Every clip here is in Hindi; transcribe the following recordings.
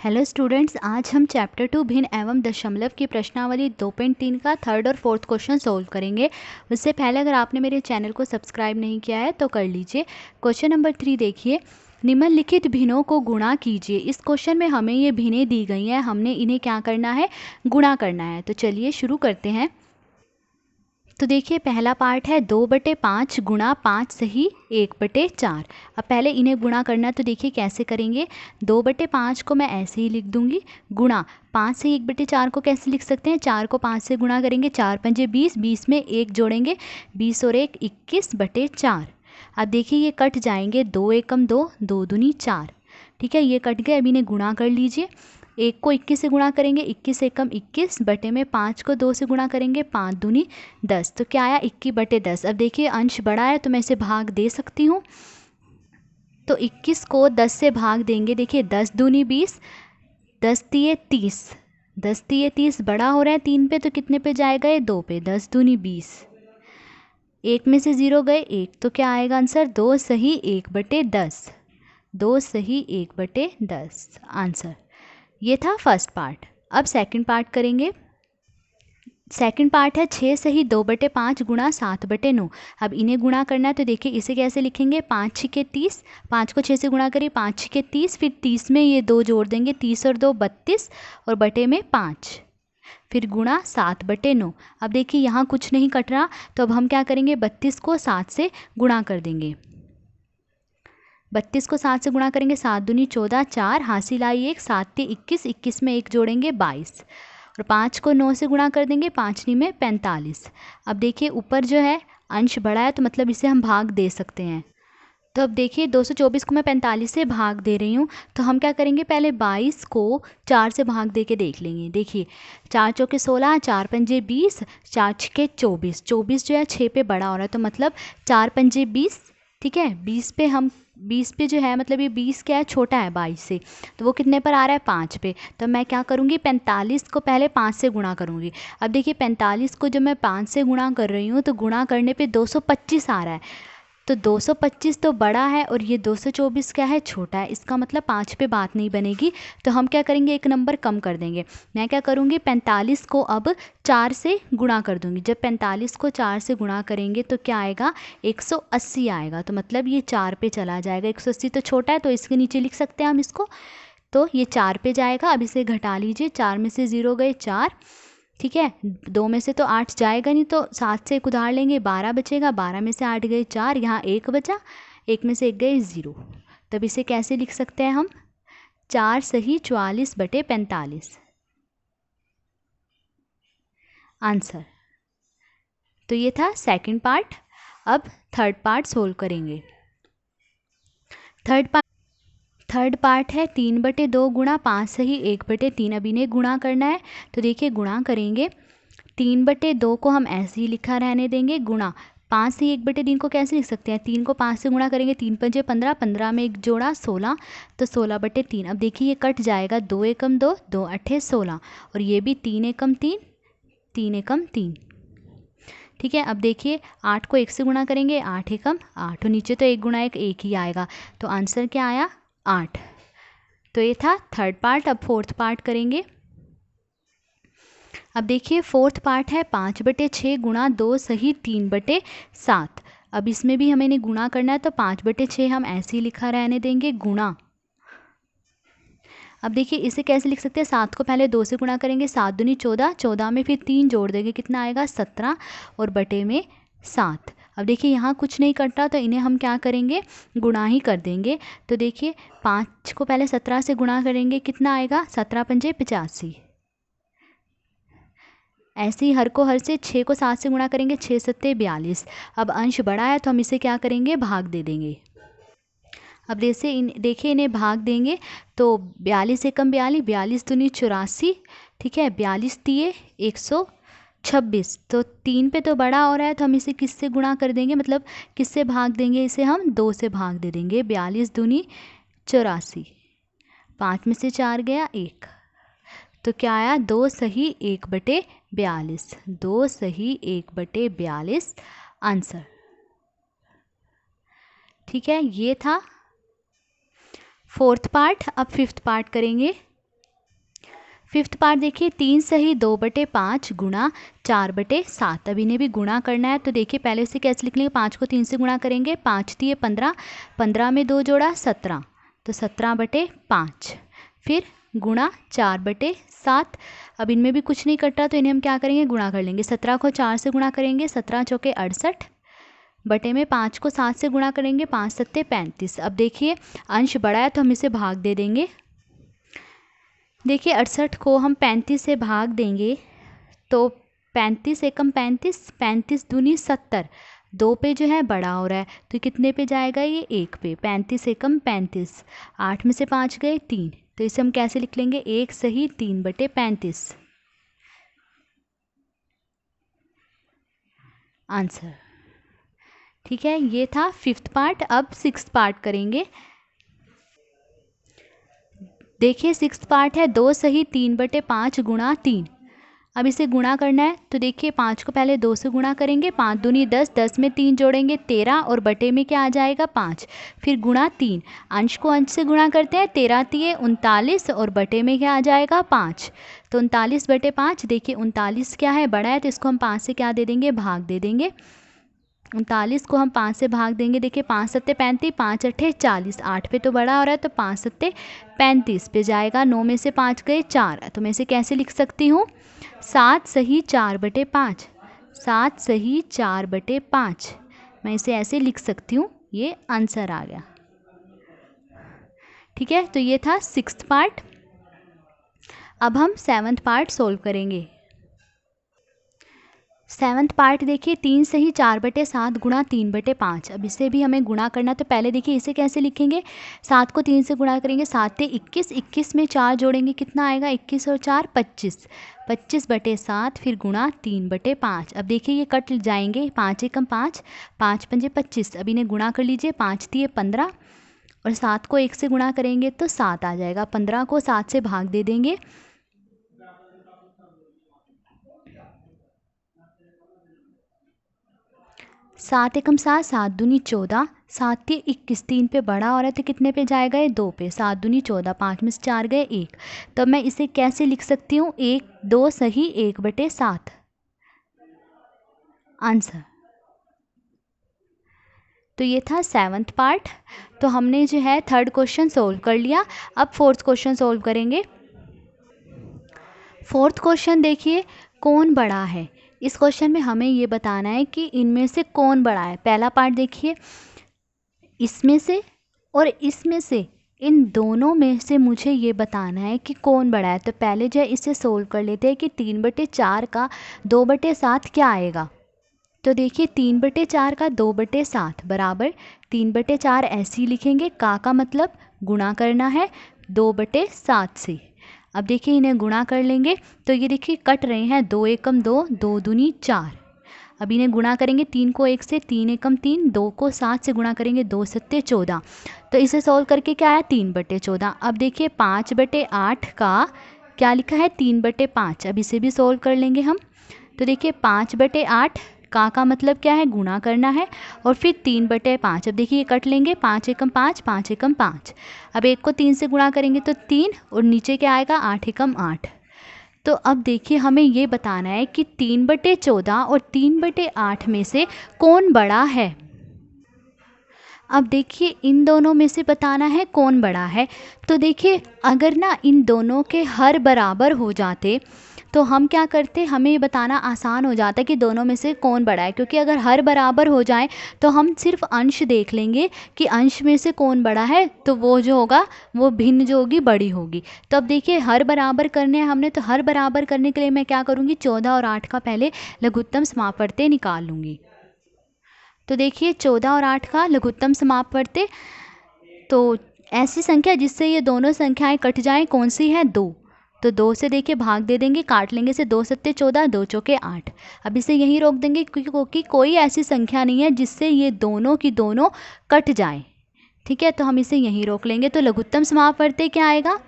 हेलो स्टूडेंट्स, आज हम चैप्टर 2 भिन्न एवं दशमलव की प्रश्नावली 2.3 का थर्ड और फोर्थ क्वेश्चन सोल्व करेंगे। उससे पहले अगर आपने मेरे चैनल को सब्सक्राइब नहीं किया है तो कर लीजिए। क्वेश्चन नंबर 3 देखिए, निम्नलिखित भिन्नों को गुणा कीजिए। इस क्वेश्चन में हमें ये भिन्नें दी गई हैं, हमने इन्हें क्या करना है, गुणा करना है। तो चलिए शुरू करते हैं। तो देखिए पहला पार्ट है 2/5 गुणा 5 सही 1/4। अब पहले इन्हें गुणा करना है, तो देखिए कैसे करेंगे। 2/5 को मैं ऐसे ही लिख दूंगी, गुणा 5 से 1/4 को कैसे लिख सकते हैं, 4 को 5 से गुणा करेंगे, 4 पंजे 20, 20 में 1 जोड़ेंगे, 20 और 1 21/4। अब देखिए ये कट जाएंगे, 2 एकम 2, 2 दूनी 4। ठीक है, ये कट गए। अब इन्हें गुणा कर लीजिए। 1 को 21 से गुणा करेंगे, 21 एकम 21 बटे में 5 को 2 से गुणा करेंगे, 5 दूनी 10। तो क्या आया, 21/10। अब देखिए अंश बड़ा है तो मैं इसे भाग दे सकती हूँ। तो 21 को 10 से भाग देंगे। देखिए 10 दूनी 20, 10 तिये 30, 10 तिये 30 बड़ा हो रहा है 3 पे, तो कितने पे जाएगा ये, 2 पे। 10 दूनी 20, 1 में से 0 गए 1, तो क्या आएगा आंसर, 2 सही 1/10। 2 सही 1/10 आंसर। ये था फर्स्ट पार्ट। अब सेकंड पार्ट करेंगे। सेकंड पार्ट है 6 सही 2/5 गुणा 7/9। अब इन्हें गुणा करना है, तो देखिए इसे कैसे लिखेंगे, 5 छिके 30, 5 को 6 से गुणा करिए, 5 छिके 30, फिर 30 में ये 2 जोड़ देंगे, 30 और 2 32 और बटे में 5, फिर गुणा 7/9। अब देखिए यहाँ कुछ नहीं कट रहा, तो अब हम क्या करेंगे, 32 को 7 से गुणा कर देंगे। 32 को 7 से गुणा करेंगे, 7 दूनी 14, 4 हासिल आई 1, 7 ते 21, 21 में 1 जोड़ेंगे 22, और 5 को 9 से गुणा कर देंगे, 5 नी में 45। अब देखिए ऊपर जो है अंश बड़ा है, तो मतलब इसे हम भाग दे सकते हैं। तो अब देखिए 224 को मैं 45 से भाग दे रही हूँ, तो हम क्या करेंगे, पहले 22 को 4 से भाग दे के देख लेंगे। देखिए 4 चौके 16, 4 पंजे 20, 4 छके 24, 24 जो है 6 पे बड़ा हो रहा है, तो मतलब 4 पंजे 20। ठीक है, 20 पे हम 20 पे जो है मतलब ये 20 क्या है, छोटा है 22 से, तो वो कितने पर आ रहा है, 5 पे। तो मैं क्या करूँगी, 45 को पहले 5 से गुणा करूँगी। अब देखिए 45 को जब मैं 5 से गुणा कर रही हूँ, तो गुणा करने पे 225 आ रहा है। तो 225 तो बड़ा है और ये 224 क्या है, छोटा है। इसका मतलब 5 पे बात नहीं बनेगी, तो हम क्या करेंगे, एक नंबर कम कर देंगे। मैं क्या करूँगी, 45 को अब 4 से गुणा कर दूँगी। जब 45 को 4 से गुणा करेंगे तो क्या आएगा, 180 आएगा। तो मतलब ये 4 पे चला जाएगा। 180 तो छोटा है, तो इसके नीचे लिख सकते हैं हम इसको, तो ये 4 पे जाएगा। अब इसे घटा लीजिए, 4 में से 0 गए 4। ठीक है, 2 में से तो 8 जाएगा नहीं, तो 7 से 1 उधार लेंगे, 12 बचेगा, 12 में से 8 गए 4, यहाँ 1 बचा, 1 में से 1 गए 0। तब इसे कैसे लिख सकते हैं हम, 4 सही 44/45 आंसर। तो ये था सेकंड पार्ट। अब थर्ड पार्ट सोल्व करेंगे। थर्ड पार्ट है 3/2 गुणा 5 सही 1/3। अब इन्हें गुणा करना है, तो देखिए गुणा करेंगे। 3/2 को हम ऐसे ही लिखा रहने देंगे, गुणा 5 से 1/3 को कैसे लिख सकते हैं, 3 को 5 से गुणा करेंगे, 3 पंजे 15, 15 में 1 जोड़ा 16, तो 16/3। अब देखिए ये कट जाएगा, 2 एकम 2, 2 अट्ठे 16, और ये भी 3 एकम 3, 3 एकम 3। ठीक है, अब देखिए 8 को 1 से गुणा करेंगे, 8 एकम 8, और नीचे तो 1 गुणा 1 ही आएगा, तो आंसर क्या आया, 8। तो ये था थर्ड पार्ट। अब फोर्थ पार्ट करेंगे। अब देखिए फोर्थ पार्ट है 5/6 गुणा 2 सही 3/7। अब इसमें भी हमें इन्हें गुणा करना है, तो 5/6 हम ऐसे ही लिखा रहने देंगे, गुणा। अब देखिए इसे कैसे लिख सकते हैं, 7 को पहले 2 से गुणा करेंगे, 7 दूनी 14, 14 में फिर 3 जोड़ देंगे, कितना आएगा 17, और बटे में 7। अब देखिए यहाँ कुछ नहीं कटता, तो इन्हें हम क्या करेंगे, गुणा ही कर देंगे। तो देखिए 5 को पहले 17 से गुणा करेंगे, कितना आएगा, 17 पंजे 85। ऐसे ही हर को हर से 6 को 7 से गुणा करेंगे, 6 सत्ते 42। अब अंश बड़ा है तो हम इसे क्या करेंगे, भाग दे देंगे। अब देखिए इन्हें भाग देंगे, तो 42 एकम 42, 42 दूनी 84। ठीक है, 42 तिये 126, तो 3 पे तो बड़ा हो रहा है, तो हम इसे किससे गुणा कर देंगे, मतलब किससे भाग देंगे, इसे हम 2 से भाग दे देंगे। 42 दूनी 84, 5 में से 4 गया 1, तो क्या आया, 2 सही 1/42, 2 सही 1/42 आंसर। ठीक है, ये था फोर्थ पार्ट। अब फिफ्थ पार्ट करेंगे। फिफ्थ पार्ट देखिए, 3 सही 2/5 गुणा 4/7। अब इन्हें भी गुणा करना है, तो देखिए पहले से कैसे लिख लेंगे, 5 को 3 से गुणा करेंगे, 5 दिए 15, 15 में 2 जोड़ा 17, तो 17/5, फिर गुणा 4/7। अब इनमें भी कुछ नहीं कट रहा, तो इन्हें हम क्या करेंगे, गुणा कर लेंगे। 17 को 4 से गुणा करेंगे, 17 चौके 68, बटे में 5 को 7 से गुणा करेंगे, 5 सत्ते 35। अब देखिए अंश बड़ा है तो हम इसे भाग दे देंगे। देखिए 68 को हम 35 से भाग देंगे तो 35 एकम 35, 35 दूनी 70, 2 पे जो है बड़ा हो रहा है, तो कितने पे जाएगा, ये 1 पे। 35 एकम 35, 8 में से 5 गए 3, तो इसे हम कैसे लिख लेंगे, 1 सही 3/35 आंसर। ठीक है, ये था फिफ्थ पार्ट। अब सिक्स्थ पार्ट करेंगे। देखिए सिक्स्थ पार्ट है, 2 सही 3/5 गुणा 3। अब इसे गुणा करना है, तो देखिए 5 को पहले 2 से गुणा करेंगे, 5 दूनी 10, 10 में 3 जोड़ेंगे 13, और बटे में क्या आ जाएगा 5, फिर गुणा 3। अंश को अंश से गुणा करते हैं, 13 तिये 39, और बटे में क्या आ जाएगा 5, तो 39/5। देखिए 39 क्या है, बड़ा है, तो इसको हम 5 से क्या दे देंगे, भाग दे देंगे। 39 को हम 5 से भाग देंगे, देखिए 5 सत्ते 35, 5 अट्ठे 40, 8 पे तो बड़ा हो रहा है, तो 5 सत्ते 35 पे जाएगा। 9 में से 5 गए 4, तो मैं इसे कैसे लिख सकती हूँ, 7 सही 4/5, 7 सही 4/5, मैं इसे ऐसे लिख सकती हूँ। ये आंसर आ गया। ठीक है, तो ये था सिक्स्थ पार्ट। अब हम सेवन्थ पार्ट सोल्व करेंगे। सेवन्थ पार्ट देखिए, 3 सही 4/7 गुणा 3/5। अब इसे भी हमें गुणा करना, तो पहले देखिए इसे कैसे लिखेंगे, 7 को 3 से गुणा करेंगे, 7 ते 21, 21 में 4 जोड़ेंगे, कितना आएगा, 21 और 4 25, 25/7, फिर गुणा 3/5। अब देखिए ये कट जाएंगे, 5 एकम 5, 5 पंजे 25। अब इन्हें गुणा कर लीजिए, 5 दिए 15, और 7 को 1 से गुणा करेंगे तो 7 आ जाएगा। 15 को 7 से भाग दे देंगे, 7 एकम 7, 7 दूनी 14, 7 तिये 21, 3 पे बड़ा हो रहा है, तो कितने पे जाएगा, ये 2 पे। 7 दूनी 14, 5 में से 4 गए 1, तो मैं इसे कैसे लिख सकती हूँ, 1 2 सही 1/7 आंसर। तो ये था सेवन्थ पार्ट। तो हमने जो है थर्ड क्वेश्चन सोल्व कर लिया। अब फोर्थ क्वेश्चन सोल्व करेंगे। फोर्थ क्वेश्चन देखिए, कौन बड़ा है। इस क्वेश्चन में हमें ये बताना है कि इनमें से कौन बड़ा है। पहला पार्ट देखिए, इसमें से और इसमें से, इन दोनों में से मुझे ये बताना है कि कौन बड़ा है। तो पहले जो है इसे सोल्व कर लेते हैं कि 3/4 का 2/7 क्या आएगा। तो देखिए 3/4 का 2/7 बराबर 3/4 ऐसे ही लिखेंगे। का मतलब गुणा करना है 2/7 से। अब देखिए इन्हें गुणा कर लेंगे, तो ये देखिए कट रहे हैं, 2 एकम 2, 2 दूनी 4। अब इन्हें गुणा करेंगे, 3 को 1 से, 3 एकम 3, 2 को 7 से गुणा करेंगे, 2 सत्ते 14। तो इसे सोल्व करके क्या आया, 3/14। अब देखिए 5/8 का क्या लिखा है, 3/5। अब इसे भी सोल्व कर लेंगे हम। तो देखिए 5/8 का मतलब क्या है, गुणा करना है, और फिर 3/5। अब देखिए ये कट लेंगे, 5 एकम 5, 5 एकम 5। अब 1 को 3 से गुणा करेंगे तो 3, और नीचे क्या आएगा, 8 एकम 8। तो अब देखिए हमें ये बताना है कि 3/14 और 3/8 में से कौन बड़ा है। अब देखिए इन दोनों में से बताना है कौन बड़ा है। तो देखिए अगर ना इन दोनों के हर बराबर हो जाते तो हम क्या करते, हमें ये बताना आसान हो जाता कि दोनों में से कौन बड़ा है। क्योंकि अगर हर बराबर हो जाए तो हम सिर्फ अंश देख लेंगे कि अंश में से कौन बड़ा है, तो वो जो होगा वो भिन्न जो होगी बड़ी होगी। तो अब देखिए हर बराबर करने हैं हमने, तो हर बराबर करने के लिए मैं क्या करूँगी, 14 और 8 का पहले लघुत्तम समापवर्ती निकाल लूँगी। तो देखिए 14 और 8 का लघुत्तम समापवर्ती, तो ऐसी संख्या जिससे ये दोनों संख्याएं कट जाएं, कौन सी है, 2। तो 2 से देखिए भाग दे देंगे, काट लेंगे से, 2 सत्ते 14, 2 चौके 8। अब इसे यहीं रोक देंगे क्योंकि कोई ऐसी संख्या नहीं है जिससे ये दोनों की दोनों कट जाएं। ठीक है, तो हम इसे यहीं रोक लेंगे। तो लघुत्तम समापवर्ती क्या आएगा,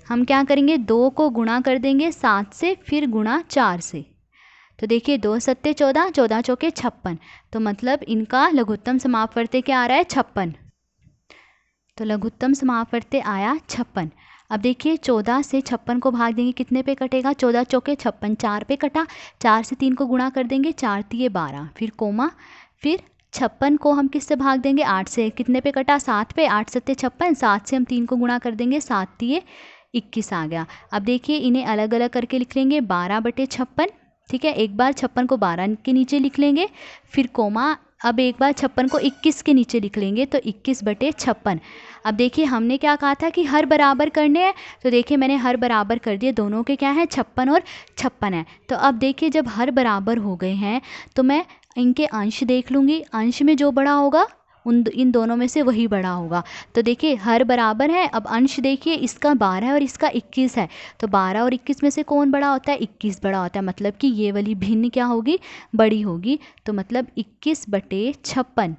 हम क्या करेंगे, 2 को गुणा कर देंगे 7 से, फिर गुणा 4 से। तो देखिए 2 सत्ते 14, 14 चौके 56। तो मतलब इनका लघुत्तम समापवर्ती क्या आ रहा है, 56। तो लघुत्तम समापवर्ती आया 56। अब देखिए 14 से 56 को भाग देंगे कितने पे कटेगा, 14 चौके 56, 4 पे कटा, 4 से 3 को गुणा कर देंगे, 4 तिये 12, फिर कोमा, फिर 56 को हम किससे भाग देंगे, 8 से, कितने पे कटा, 7 पे, 8 सत्ते 56, 7 से हम 3 को गुणा कर देंगे, 7 तिये 21 आ गया। अब देखिए इन्हें अलग अलग करके लिख लेंगे, 12/56, ठीक है, एक बार 56 को 12 के नीचे लिख लेंगे, फिर कोमा, अब एक बार 56 को 21 के नीचे लिख लेंगे, तो 21/56। अब देखिए हमने क्या कहा था कि हर बराबर करने हैं, तो देखिए मैंने हर बराबर कर दिए, दोनों के क्या है 56 और 56 है। तो अब देखिए जब हर बराबर हो गए हैं तो मैं इनके अंश देख लूँगी, अंश में जो बड़ा होगा इन दोनों में से वही बड़ा होगा। तो देखिए हर बराबर है, अब अंश देखिए इसका 12 है और इसका 21 है, तो 12 और 21 में से कौन बड़ा होता है, 21 बड़ा होता है, मतलब कि ये वाली भिन्न क्या होगी, बड़ी होगी। तो मतलब 21/56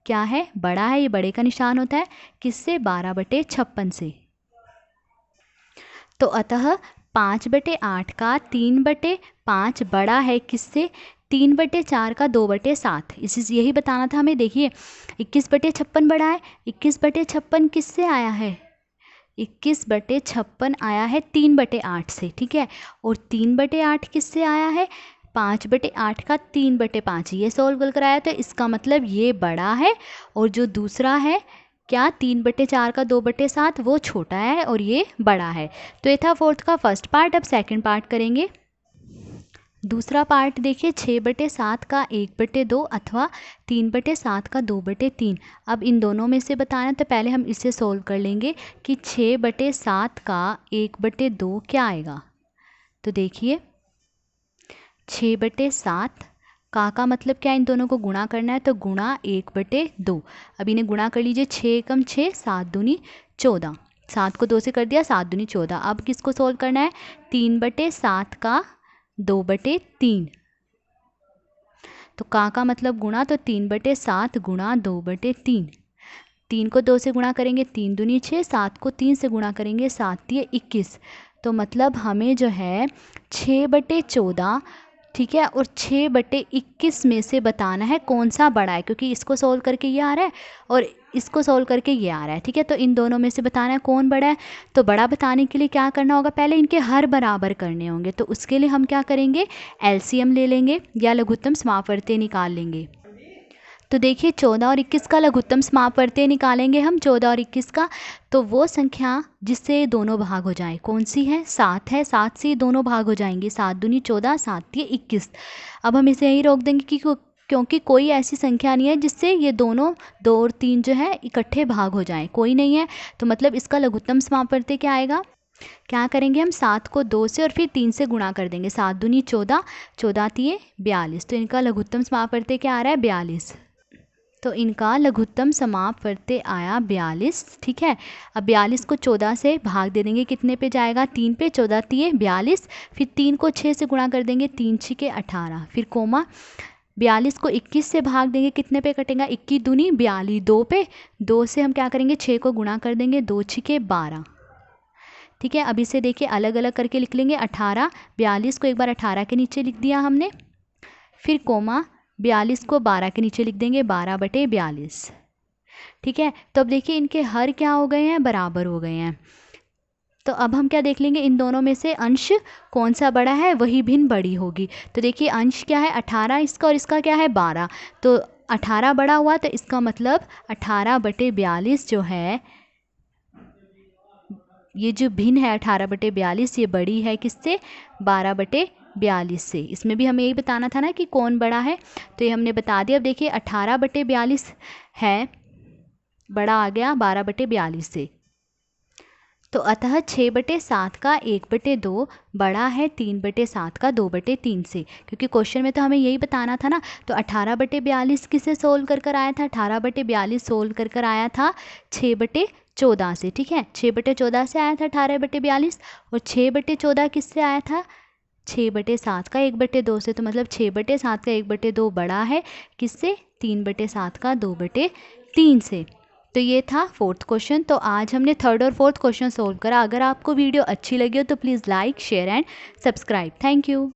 क्या है, बड़ा है, ये बड़े का निशान होता है, किससे, 12/56 से। तो अतः 5/8 का 3/5 बड़ा है किससे, 3/4 का 2/7। इसी यही बताना था हमें। देखिए 21/56 बड़ा है, 21/56 किससे आया है, 21/56 आया है 3/8 से, ठीक है, और 3/8 किससे आया है, 5/8 का 3/5, ये सॉल्व कराया, तो इसका मतलब ये बड़ा है, और जो दूसरा है क्या, 3/4 का 2/7 वो छोटा है और ये बड़ा है। तो ये था फोर्थ का फर्स्ट पार्ट। अब सेकंड पार्ट करेंगे। दूसरा पार्ट देखिए 6/7 का 1/2 अथवा 3/7 का 2/3। अब इन दोनों में से बताना, तो पहले हम इसे सोल्व कर लेंगे कि 6/7 का 1/2 क्या आएगा। तो देखिए 6/7 का मतलब क्या, इन दोनों को गुणा करना है, तो गुणा 1/2। अब इन्हें गुणा कर लीजिए, 6 एकम 6, 7 दूनी 14, 7 को 2 से कर दिया, 7 दूनी 14। अब किसको सोल्व करना है, 3/7 का 2/3। तो का मतलब गुणा, तो 3/7 गुणा 2/3, 3 को 2 से गुणा करेंगे 3 दूनी 6, 7 को 3 से गुणा करेंगे 7 तिये 21। तो मतलब हमें जो है 6/14, ठीक है, और 6/21 में से बताना है कौन सा बड़ा है, क्योंकि इसको सोल्व करके ये आ रहा है और इसको सोल्व करके ये आ रहा है, ठीक है। तो इन दोनों में से बताना है कौन बड़ा है। तो बड़ा बताने के लिए क्या करना होगा, पहले इनके हर बराबर करने होंगे। तो उसके लिए हम क्या करेंगे, एलसीएम ले लेंगे या लघुत्तम समापवर्ती निकाल लेंगे। तो देखिए 14 और 21 का लघुत्तम समापवर्ती निकालेंगे हम, 14 और 21 का। तो वो संख्या जिससे दोनों भाग हो जाए कौन सी है, 7 है, 7 से दोनों भाग हो जाएंगे, 7 दूनी 14, 7 तिये 21। अब हम इसे यही रोक देंगे क्योंकि कोई ऐसी संख्या नहीं है जिससे ये दोनों 2 और 3 जो है इकट्ठे भाग हो जाएं, कोई नहीं है। तो मतलब इसका लघुत्तम समापवर्ती क्या आएगा, क्या करेंगे हम, 7 को 2 से और फिर 3 से गुणा कर देंगे, 7 दूनी 14, 14 तिये 42। तो इनका लघुत्तम समापवर्ती क्या आ रहा है, 42। तो इनका लघुत्तम समापवर्ती आया 42, ठीक है। अब 42 को 14 से भाग दे देंगे, कितने पे जाएगा, 3 पे, 14 तिये 42, फिर 3 को 6 से गुणा कर देंगे, 3 छिके 18, फिर कोमा 42 को 21 से भाग देंगे, कितने पे कटेगा, 21 दूनी 42, 2 पे, 2 से हम क्या करेंगे, 6 को गुणा कर देंगे, 2 छिके 12, ठीक है। अब इसे देखिए अलग अलग करके लिख लेंगे, 18, 42 को एक बार 18 के नीचे लिख दिया हमने, फिर कोमा 42 को 12 के नीचे लिख देंगे, 12/42, ठीक है। तो अब देखिए इनके हर क्या हो गए हैं, बराबर हो गए हैं। तो अब हम क्या देख लेंगे, इन दोनों में से अंश कौन सा बड़ा है, वही भिन्न बड़ी होगी। तो देखिए अंश क्या है, 18 इसका, और इसका क्या है 12। तो 18 बड़ा हुआ, तो इसका मतलब 18/42 जो है, ये जो भिन्न है 18/42, ये बड़ी है किससे, 12/42 से। इसमें भी हमें यही बताना था ना कि कौन बड़ा है, तो ये हमने बता दिया। अब देखिए 18/42 है, बड़ा आ गया 12/42 से। तो अतः 6/7 का 1/2 बड़ा है 3/7 का 2/3 से, क्योंकि क्वेश्चन में तो हमें यही बताना था ना। तो 18/42 किसे सोल्व कर आया था, 18/42 सोल्व कर आया था 6/14 से, ठीक है। 6/14 से आया था 18/42, और 6/14 किससे आया था, 6/7 का 1/2 से। तो मतलब 6/7 का 1/2 बड़ा है किससे, 3/7 का 2/3 से। तो ये था फोर्थ क्वेश्चन। तो आज हमने थर्ड और फोर्थ क्वेश्चन सोल्व करा। अगर आपको वीडियो अच्छी लगी हो तो please like, share and subscribe. Thank you.